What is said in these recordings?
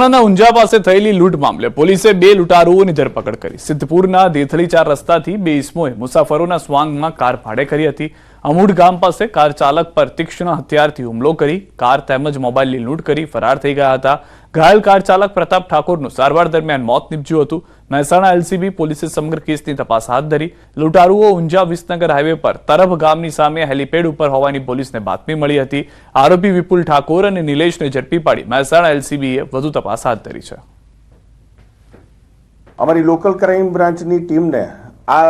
મહેસાણાના ઊંઝા પાસે થયેલી લૂંટ મામલે પોલીસે બે લૂંટારુઓની ધરપકડ કરી। સિદ્ધપુરના દેથળી 4 રસ્તાથી બે ઇસમોએ મુસાફરોના સ્વાંગમાં કાર ભાડે કરી હતી। અમૂઢ ગામ પાસે કાર ચાલક પર તીક્ષ્ણ હથિયારથી હુમલો કરી કાર તેમજ મોબાઈલની લૂંટ કરી ફરાર થઈ ગયા હતા। ઘાયલ કાર ચાલક પ્રતાપ ઠાકોરનું સારવાર દરમિયાન મોત નીપજ્યું હતું। મહેસાણા એલસીબી પોલીસે સમગ્ર કેસની તપાસ હાથ ધરી। લૂંટારુઓ ઊંઝા વિસનગર હાઈવે પર તરફ ગામની સામે હેલીપેડ ઉપર હોવાની પોલીસને બાતમી મળી હતી। આરોપી વિપુલ ઠાકોર અને નિલેશને ઝડપી પાડી મહેસાણા એલસીબીએ વધુ તપાસ હાથ ધરી છે। અમારી લોકલ ક્રાઇમ બ્રાન્ચની ટીમને આ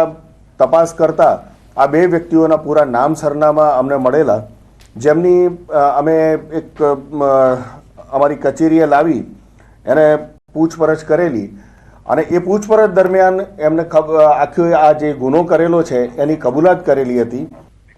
તપાસ કરતા આ બે વ્યક્તિઓના પૂરા નામ સરનામા અમને મળેલા, જેમની અમે એક અમારી કચેરીએ લાવી એને પૂછપરછ કરેલી અને એ પૂછપરછ દરમિયાન એમને આખો આ જે ગુનો કરેલો છે એની કબૂલાત કરેલી હતી।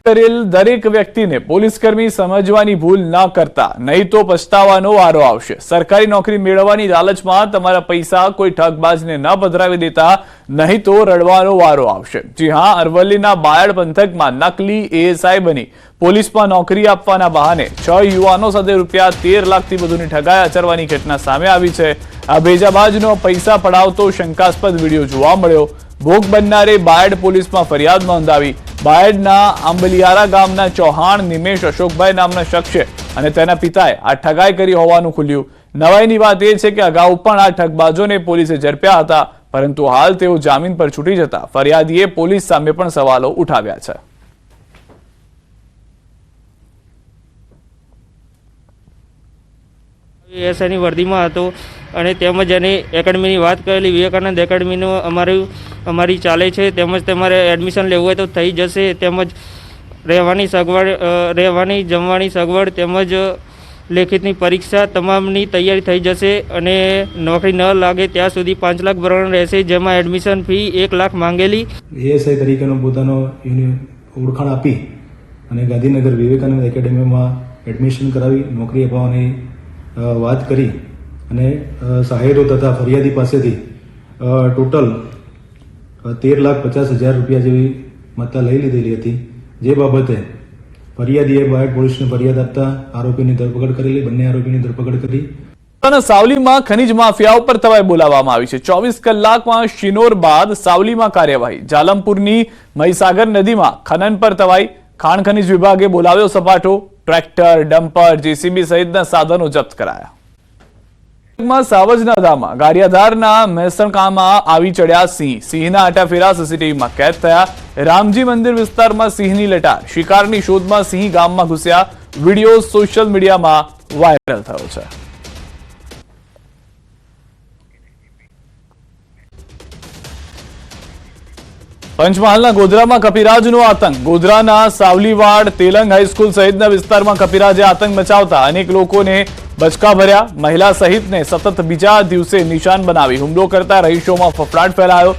કરેલ દરેક વ્યક્તિને પોલીસકર્મી સમજવાની ભૂલ ન કરતા, નહીં તો પછતાવાનો વારો આવશે। સરકારી નોકરી મેળવવાની લાલચમાં તમારા પૈસા કોઈ ઠગબાજને ન પધરાવી દેતા, નહીં તો રડવાનો વારો આવશે। જી હા, અરવલ્લીના બાયડ પંથકમાં નકલી એએસઆઈ બની પોલીસમાં નોકરી આપવાના બહાને 6 યુવાનો સાથે ₹13 લાખથી વધુની ઠગાઈ આચરવાની ઘટના સામે આવી છે। આ ભેજાબાજનો પૈસા પડાવતો શંકાસ્પદ વિડીયો જોવા મળ્યો। ભોગ બનનારે બાયડ પોલીસમાં ફરિયાદ નોંધાવી। બાયડના આંબલિયારા ગામના ચૌહાણ નિમેશ અશોકભાઈ નામના શખ્સે અને તેના પિતાએ આ ઠગાઈ કરી હોવાનું ખુલ્યું। નવાઈની વાત એ છે કે અગાઉ પણ આ ઠગબાજોને પોલીસે ઝડપ્યા હતા, પરંતુ હાલ તેઓ જામીન પર છૂટી જતા ફરિયાદીએ પોલીસ સામે પણ સવાલો ઉઠાવ્યા છે। એસઆઈની વર્દીમાં હતો અને તેમજ એની એકેડમીની વાત કરેલી। વિવેકાનંદ એકેડમીનું અમારી ચાલે છે, તેમજ તમારે એડમિશન લેવું હોય તો થઈ જશે। તેમજ રહેવાની સગવડ, રહેવાની જમવાની સગવડ તેમજ લેખિતની પરીક્ષા તમામની તૈયારી થઈ જશે અને નોકરી ન લાગે ત્યાં સુધી 5 લાખ ભરવાનું રહેશે, જેમાં એડમિશન ફી 1 લાખ માંગેલી। એએસઆઈ તરીકેનો પોતાનો ઓળખાણ આપી અને ગાંધીનગર વિવેકાનંદ એકેડમીમાં એડમિશન કરાવી નોકરી અપાવવાની વાત કરી અને સહાયતો તથા ફરિયાદી પાસેથી ટોટલ 13,50,000 રૂપિયા જેવી મત્તા લઈ લીધેલી હતી, જે બાબતે ફરિયાદીએ બાયડ પોલીસને ફરિયાદ આપતા આરોપીની ધરપકડ કરેલી। બંને આરોપીની ધરપકડ કરી। સાવલીમાં ખનીજ માફિયા ઉપર તવાઈ બોલાવવામાં આવી છે। 24 કલાકમાં શિનોર બાદ સાવલીમાં કાર્યવાહી। જાલમપુરની મહીસાગર નદીમાં ખનન પર તવાઈ। ખાણ ખનીજ વિભાગે બોલાવ્યો સપાટો। ટ્રેક્ટર, ડમ્પર, જેસીબી સહિતના સાધનો જપ્ત કરાયા। સાવજના ધામમાં ગારિયાધારના મહેસણકામાં આવી ચડ્યા સિંહ। સિંહના આટાફેરા સીસીટીવીમાં કેદ થયા। રામજી મંદિર વિસ્તારમાં સિંહની લટાર। શિકારની શોધમાં સિંહ ગામમાં ઘૂસ્યા। વિડીયો સોશિયલ મીડિયામાં વાયરલ થયો છે। પંચમહાલના ગોધરામાં કપિરાજનો આતંક। ગોધરાના સાવલીવાડ તેલંગ હાઈસ્કૂલ સહિતના વિસ્તારમાં કપિરાજે આતંક મચાવતા અનેક લોકોને બચકા ભર્યા। મહિલા સહિતને સતત બીજા દિવસે નિશાન બનાવી હુમલો કરતા રહીશોમાં ફફડાટ ફેલાયો।